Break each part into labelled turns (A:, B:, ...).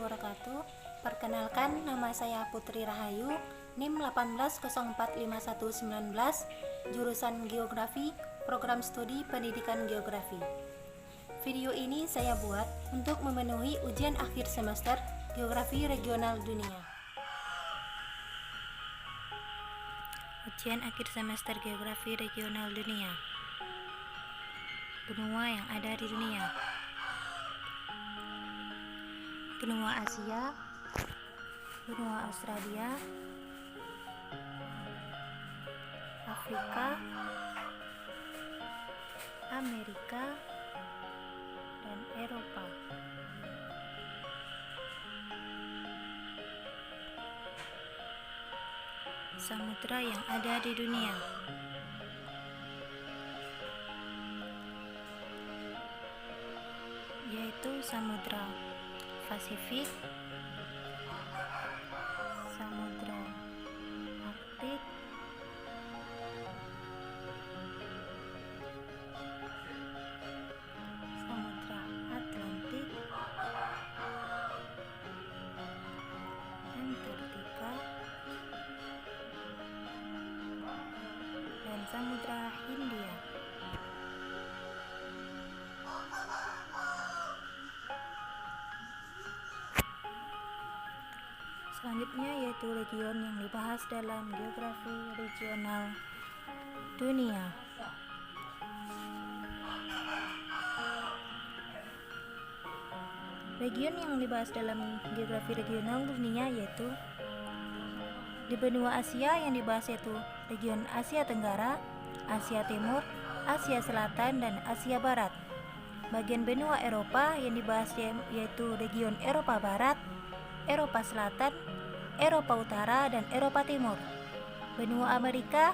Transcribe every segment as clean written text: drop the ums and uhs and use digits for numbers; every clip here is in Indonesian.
A: wabarakatuh. Perkenalkan, nama saya Putri Rahayu, NIM 18045119, jurusan Geografi, Program Studi Pendidikan Geografi. Video ini saya buat untuk memenuhi ujian akhir semester Geografi Regional Dunia. Ujian akhir semester Geografi Regional Dunia. Benua yang ada di dunia: benua Asia, benua Australia, Afrika, Amerika, dan Eropa. Samudra yang ada di dunia: yaitu Samudra Pasifik, Samudra Arktik, Samudra Atlantik, Antartika, dan Samudra Hindia. Selanjutnya yaitu region yang dibahas dalam Geografi Regional Dunia. Region yang dibahas dalam Geografi Regional Dunia yaitu di benua Asia yang dibahas yaitu region Asia Tenggara, Asia Timur, Asia Selatan, dan Asia Barat. Bagian benua Eropa yang dibahas yaitu region Eropa Barat, Eropa Selatan, Eropa Utara, dan Eropa Timur. Benua Amerika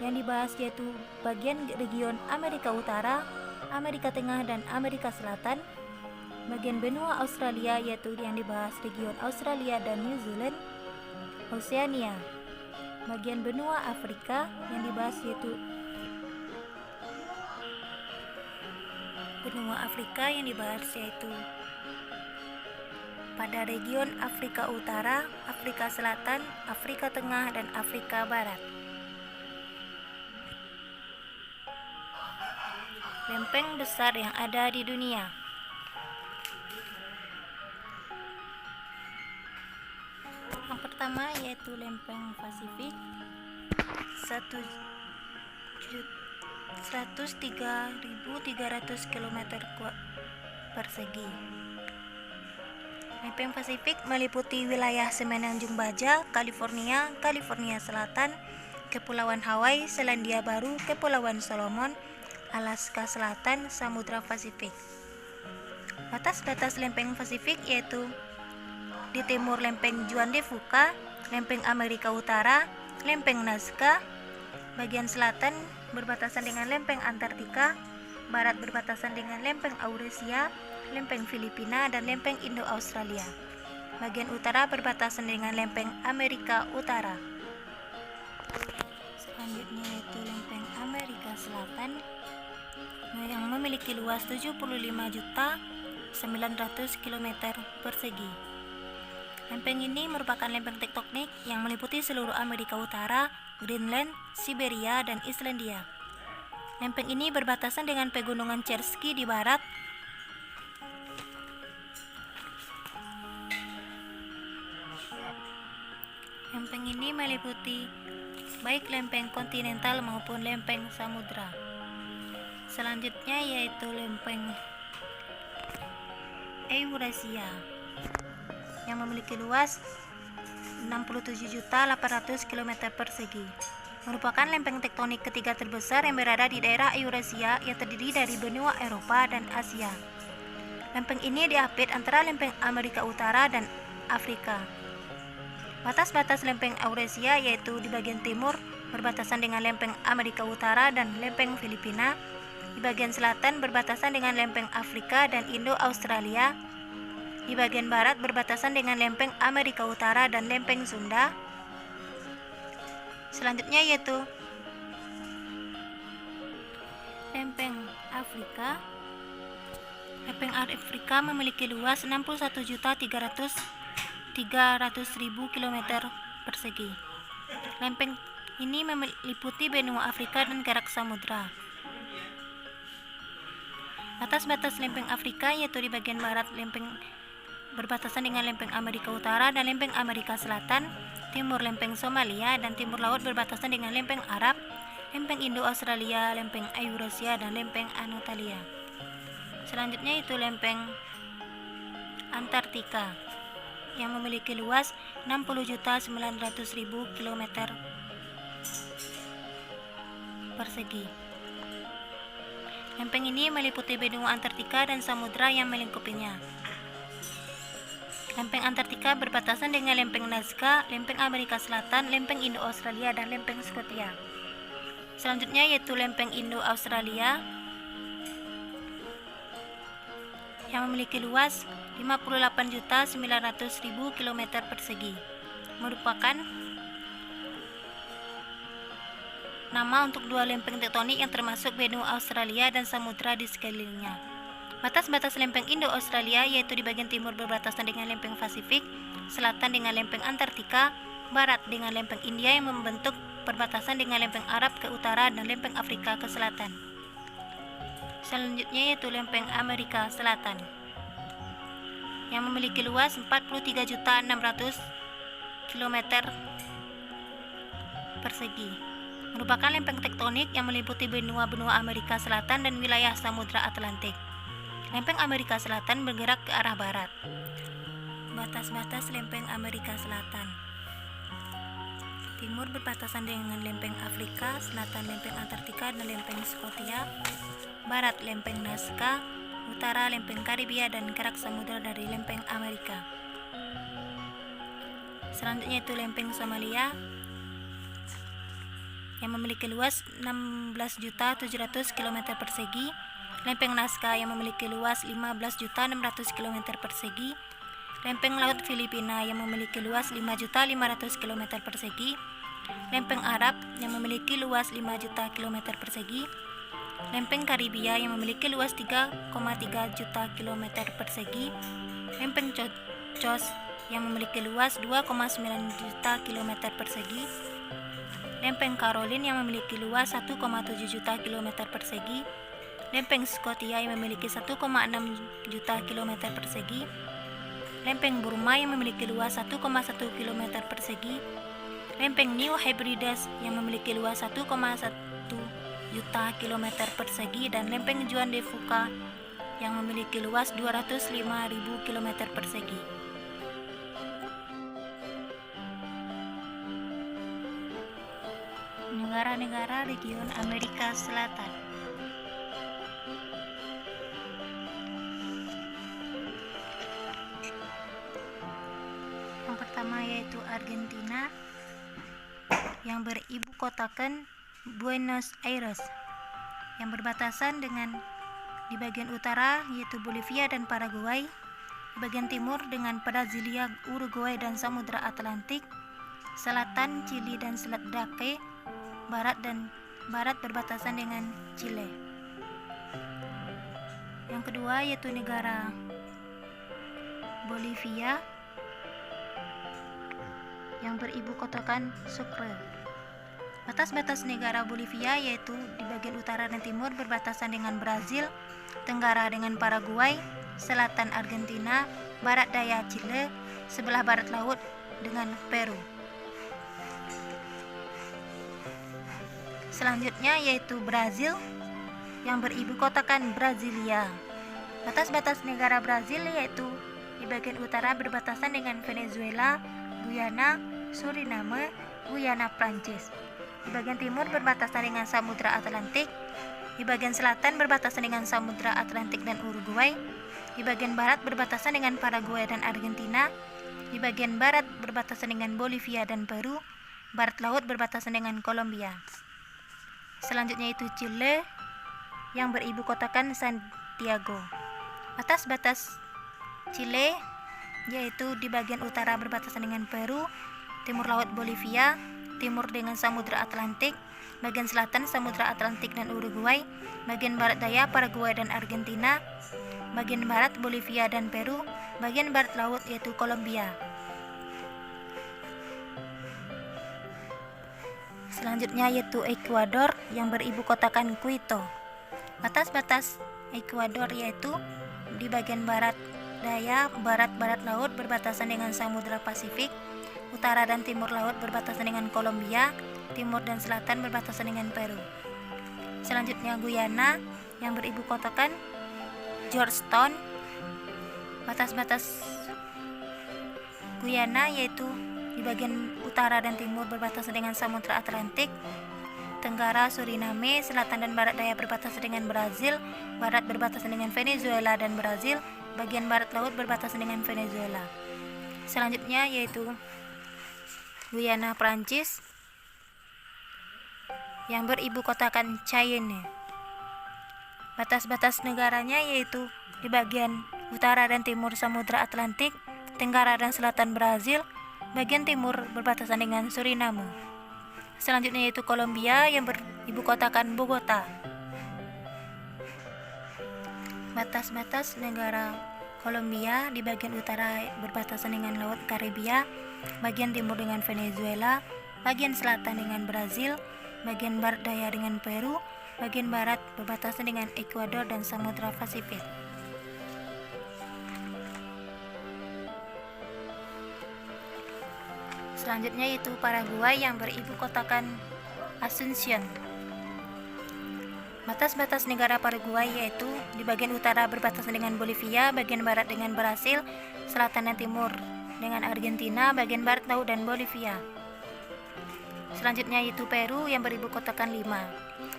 A: yang dibahas yaitu bagian region Amerika Utara, Amerika Tengah, dan Amerika Selatan. Bagian benua Australia yaitu yang dibahas region Australia dan New Zealand. Oceania. Bagian benua Afrika yang dibahas yaitu benua Afrika yang dibahas yaitu pada region Afrika Utara, Afrika Selatan, Afrika Tengah, dan Afrika Barat. Lempeng besar yang ada di dunia: yang pertama yaitu lempeng Pasifik, 103.300 km persegi. Lempeng Pasifik meliputi wilayah Semenanjung Baja, California, California Selatan, Kepulauan Hawaii, Selandia Baru, Kepulauan Solomon, Alaska Selatan, Samudra Pasifik. Batas-batas lempeng Pasifik yaitu di timur lempeng Juan de Fuca, lempeng Amerika Utara, lempeng Nazca. Bagian selatan berbatasan dengan lempeng Antartika, barat berbatasan dengan lempeng Eurasia, lempeng Filipina, dan lempeng Indo-Australia. Bagian utara berbatasan dengan lempeng Amerika Utara. Selanjutnya yaitu lempeng Amerika Selatan yang memiliki luas 75.900 km persegi. Lempeng ini merupakan lempeng tektonik yang meliputi seluruh Amerika Utara, Greenland, Siberia, dan Islandia. Lempeng ini berbatasan dengan pegunungan Cherski di barat, lempeng ini meliputi baik lempeng kontinental maupun lempeng samudra. Selanjutnya yaitu lempeng Eurasia yang memiliki luas 67.800 km persegi. Merupakan lempeng tektonik ketiga terbesar yang berada di daerah Eurasia yang terdiri dari benua Eropa dan Asia. Lempeng ini diapit antara lempeng Amerika Utara dan Afrika. Batas-batas lempeng Eurasia yaitu di bagian timur berbatasan dengan lempeng Amerika Utara dan lempeng Filipina, di bagian selatan berbatasan dengan lempeng Afrika dan Indo-Australia, di bagian barat berbatasan dengan lempeng Amerika Utara dan lempeng Sunda. Selanjutnya yaitu lempeng Afrika Lempeng Afrika memiliki luas 61.300.000 km persegi. Lempeng ini meliputi benua Afrika dan kerak samudra. Batas-batas lempeng Afrika yaitu di bagian barat lempeng berbatasan dengan lempeng Amerika Utara dan lempeng Amerika Selatan, timur lempeng Somalia, dan timur laut berbatasan dengan lempeng Arab, lempeng Indo-Australia, lempeng Eurasia, dan lempeng Anatolia. Selanjutnya itu lempeng Antartika yang memiliki luas 60.900.000 km persegi. Lempeng ini meliputi benua Antartika dan samudra yang melingkupinya. Lempeng Antartika berbatasan dengan lempeng Nazca, lempeng Amerika Selatan, lempeng Indo-Australia, dan lempeng Scotia. Selanjutnya yaitu lempeng Indo-Australia yang memiliki luas 58.900.000 km persegi, merupakan nama untuk dua lempeng tektonik yang termasuk benua Australia dan samudra di sekelilingnya. Batas-batas lempeng Indo-Australia yaitu di bagian timur berbatasan dengan lempeng Pasifik, selatan dengan lempeng Antartika, barat dengan lempeng India yang membentuk perbatasan dengan lempeng Arab ke utara dan lempeng Afrika ke selatan. Selanjutnya yaitu lempeng Amerika Selatan yang memiliki luas 43.600.000 km persegi, merupakan lempeng tektonik yang meliputi benua-benua Amerika Selatan dan wilayah Samudra Atlantik. Lempeng Amerika Selatan bergerak ke arah barat. Batas-batas lempeng Amerika Selatan: timur berbatasan dengan lempeng Afrika, selatan lempeng Antartika dan lempeng Scotia, barat lempeng Nazca, utara lempeng Karibia dan kerak samudra dari lempeng Amerika. Selanjutnya itu lempeng Somalia yang memiliki luas 16.700.000 km persegi, lempeng Nazca yang memiliki luas 15.600 km persegi, lempeng laut Filipina yang memiliki luas 5.500 km persegi, lempeng Arab yang memiliki luas 5 juta km persegi, lempeng Karibia yang memiliki luas 3,3 juta km persegi, lempeng Chocos yang memiliki luas 2,9 juta km persegi, lempeng Caroline yang memiliki luas 1,7 juta km persegi, lempeng Scotia yang memiliki 1,6 juta km persegi, lempeng Burma yang memiliki luas 1,1 km persegi, lempeng New Hebrides yang memiliki luas 1,1 juta km persegi, dan lempeng Juan de Fuca yang memiliki luas 205.000 km persegi. Negara-negara region Amerika Selatan. Yang pertama yaitu Argentina yang beribu kotakan Buenos Aires, yang berbatasan dengan di bagian utara yaitu Bolivia dan Paraguay, di bagian timur dengan Brasilia, Uruguay dan Samudra Atlantik, selatan Chili dan Selat Dake, barat berbatasan dengan Chile. Yang kedua yaitu negara Bolivia yang beribu kotakan Sucre. Batas-batas negara Bolivia yaitu di bagian utara dan timur berbatasan dengan Brazil, tenggara dengan Paraguay, selatan Argentina, barat daya Chile, sebelah barat laut dengan Peru. Selanjutnya yaitu Brazil yang beribu kotakan Brasilia. Batas-batas negara Brazil yaitu di bagian utara berbatasan dengan Venezuela, Guyana, Suriname, Guyana Prancis. Di bagian timur berbatasan dengan Samudra Atlantik, di bagian selatan berbatasan dengan Samudra Atlantik dan Uruguay, di bagian barat berbatasan dengan Paraguay dan Argentina, di bagian barat berbatasan dengan Bolivia dan Peru, barat laut berbatasan dengan Kolombia. Selanjutnya itu Chile yang beribu kotakan Santiago. Batas-batas Chile yaitu di bagian utara berbatasan dengan Peru, timur laut Bolivia, timur dengan Samudra Atlantik, bagian selatan Samudra Atlantik dan Uruguay, bagian barat daya Paraguay dan Argentina, bagian barat Bolivia dan Peru, bagian barat laut yaitu Kolombia. Selanjutnya yaitu Ekuador yang beribu kotakan Quito. Batas-batas Ekuador yaitu di bagian barat daya barat-barat laut berbatasan dengan Samudra Pasifik, utara dan timur laut berbatasan dengan Kolombia, timur dan selatan berbatasan dengan Peru. Selanjutnya Guyana yang beribu kotakan Georgetown. Batas-batas Guyana yaitu di bagian utara dan timur berbatasan dengan Samudra Atlantik, tenggara Suriname, selatan dan barat daya berbatasan dengan Brazil, barat berbatasan dengan Venezuela dan Brazil, bagian barat laut berbatasan dengan Venezuela. Selanjutnya yaitu Guyana Prancis yang beribu kotakan Cayenne. Batas-batas negaranya yaitu di bagian utara dan timur Samudra Atlantik, tenggara dan selatan Brazil, bagian timur berbatasan dengan Suriname. Selanjutnya yaitu Kolombia yang beribu kotakan Bogota. Batas-batas negara Kolombia di bagian utara berbatasan dengan Laut Karibia, bagian timur dengan Venezuela, bagian selatan dengan Brazil, bagian barat daya dengan Peru, bagian barat berbatasan dengan Ekuador dan Samudra Pasifik. Selanjutnya yaitu Paraguay yang beribu kotakan Asunción. Batas-batas negara Paraguay yaitu di bagian utara berbatasan dengan Bolivia, bagian barat dengan Brasil, selatan dan timur dengan Argentina, bagian barat laut dan Bolivia. Selanjutnya yaitu Peru yang beribu kotakan Lima.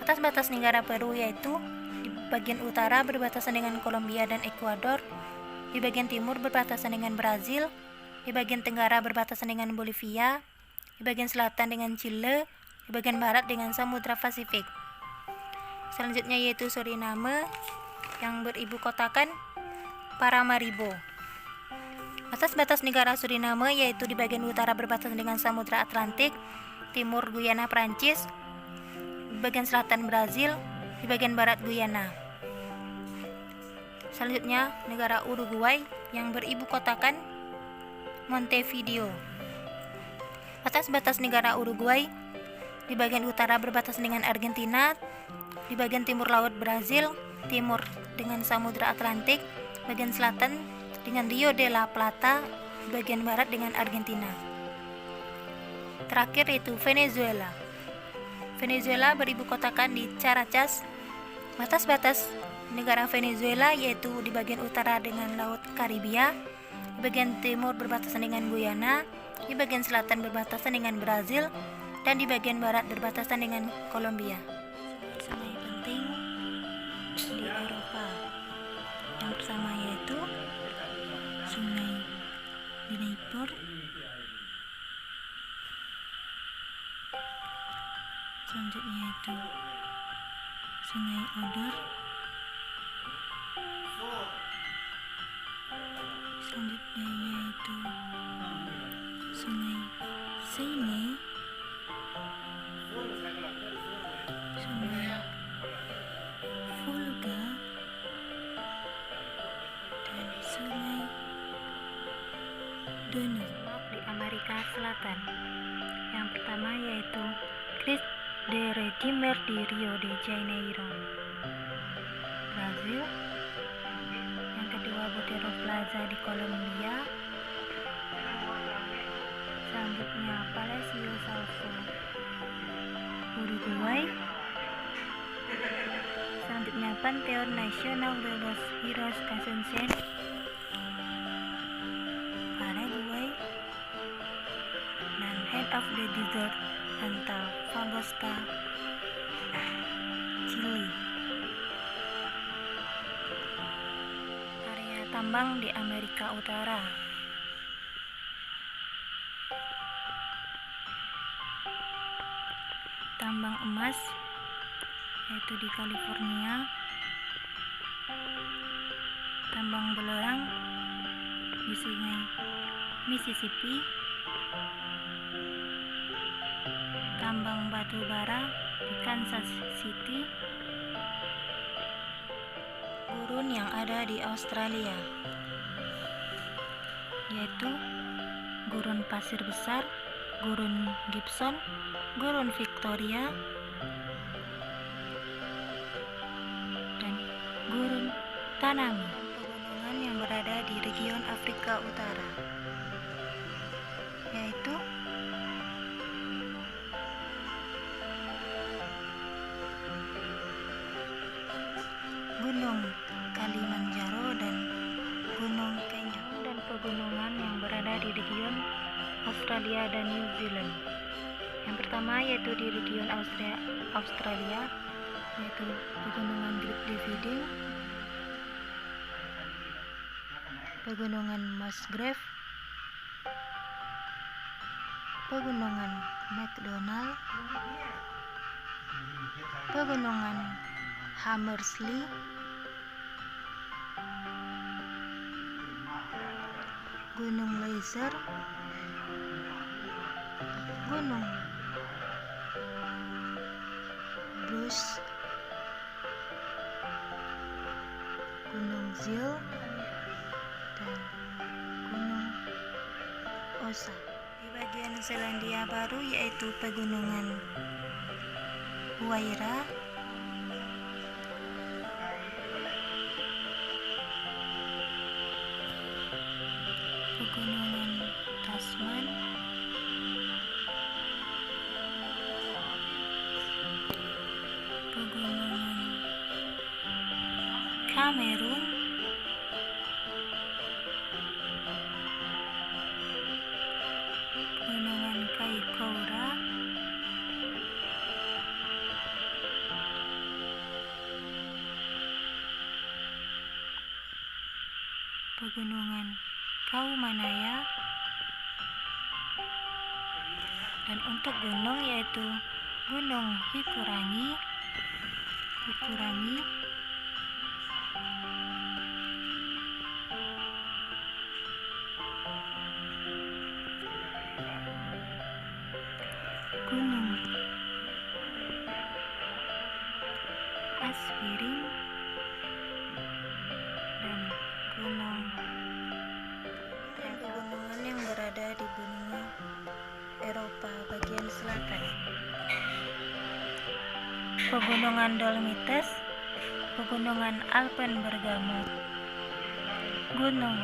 A: Batas-batas negara Peru yaitu di bagian utara berbatasan dengan Kolombia dan Ekuador, di bagian timur berbatasan dengan Brazil, di bagian tenggara berbatasan dengan Bolivia, di bagian selatan dengan Chile, di bagian barat dengan Samudra Pasifik. Selanjutnya yaitu Suriname yang beribu kotakan Paramaribo. Batas-batas negara Suriname yaitu di bagian utara berbatasan dengan Samudra Atlantik, timur Guyana Prancis, di bagian selatan Brazil, di bagian barat Guyana. Selanjutnya negara Uruguay yang beribu kotakan Montevideo. Batas-batas negara Uruguay di bagian utara berbatasan dengan Argentina, di bagian timur laut Brazil, timur dengan Samudra Atlantik, bagian selatan dengan Rio de la Plata, di bagian barat dengan Argentina. Terakhir yaitu Venezuela. Venezuela beribu kotakan di Caracas. Batas-batas negara Venezuela yaitu di bagian utara dengan Laut Karibia, di bagian timur berbatasan dengan Guyana, di bagian selatan berbatasan dengan Brazil, dan di bagian barat berbatasan dengan Kolombia. Sungai penting di Eropa yang pertama yaitu Sungai Dnieper, selanjutnya yaitu Sungai Oder, selanjutnya yaitu Sungai Seine, Sungai Volga, dan Sungai Danube di Amerika Selatan. Yang pertama yaitu Cristo de Redeemer di Rio de Janeiro, Brazil. Yang kedua Botero Plaza di Kolombia. Selanjutnya Palacio Salso, Uruguay. Selanjutnya Panteon Nacional de los Heroes Asunción, Paraguay. Dan Head of the Desert Antofagasta, Chile. Area tambang di Amerika Utara. Tambang emas yaitu di California, tambang belerang di Sungai Mississippi, tambang batu bara di Kansas City, gurun yang ada di Australia, yaitu gurun pasir besar, gurun Gibson, gurun Victoria, dan gurun Tanami. Pegunungan yang berada di region Afrika Utara, yaitu Gunung Kilimanjaro dan Gunung Kenya. Dan pegunungan yang berada di region Australia dan New Zealand. Yang pertama yaitu di region Australia, yaitu pegunungan Great Dividing, pegunungan Musgrave, pegunungan McDonald, pegunungan Hammersley, Gunung Laser, Gunung Bruce, Gunung Zil, dan Gunung Osa. Di bagian Selandia Baru yaitu pegunungan Huayra, pegunungan Tasman, pegunungan Kamerun, pegunungan Kaikoura, pegunungan Kaumanaya, dan untuk gunung yaitu Gunung Hikurangi, Gunung Aspiring, dan Gunung pegunungan yang berada di benua Eropa bagian selatan. Pegunungan Dolomites, pegunungan Alpen Bergamo, Gunung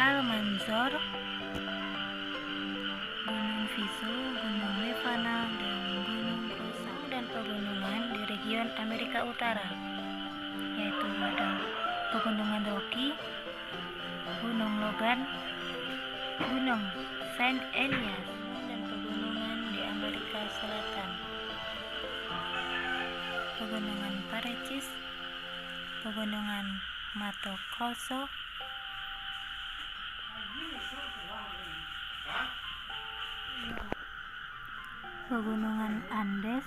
A: Almanzor, Gunung Viso, Gunung Levana, dan Gunung Kosa. Dan pegunungan di region Amerika Utara, yaitu ada pegunungan Rocky, Gunung Logan, Gunung Saint Elias, dan pegunungan di Amerika Selatan, pegunungan Parecis, pegunungan Mato Grosso, pegunungan Andes,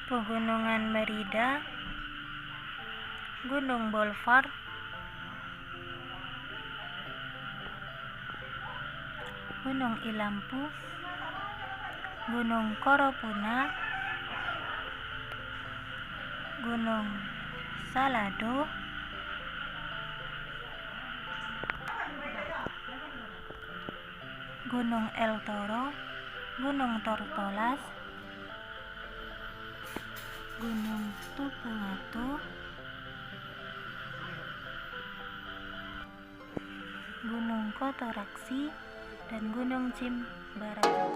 A: pegunungan Merida, Gunung Bolvar, Gunung Ilampu, Gunung Koropuna, Gunung Salado, Gunung El Toro, Gunung Tortolas, Gunung Tupuato, Gunung Kotoraksi, dan Gunung Cimbarajab.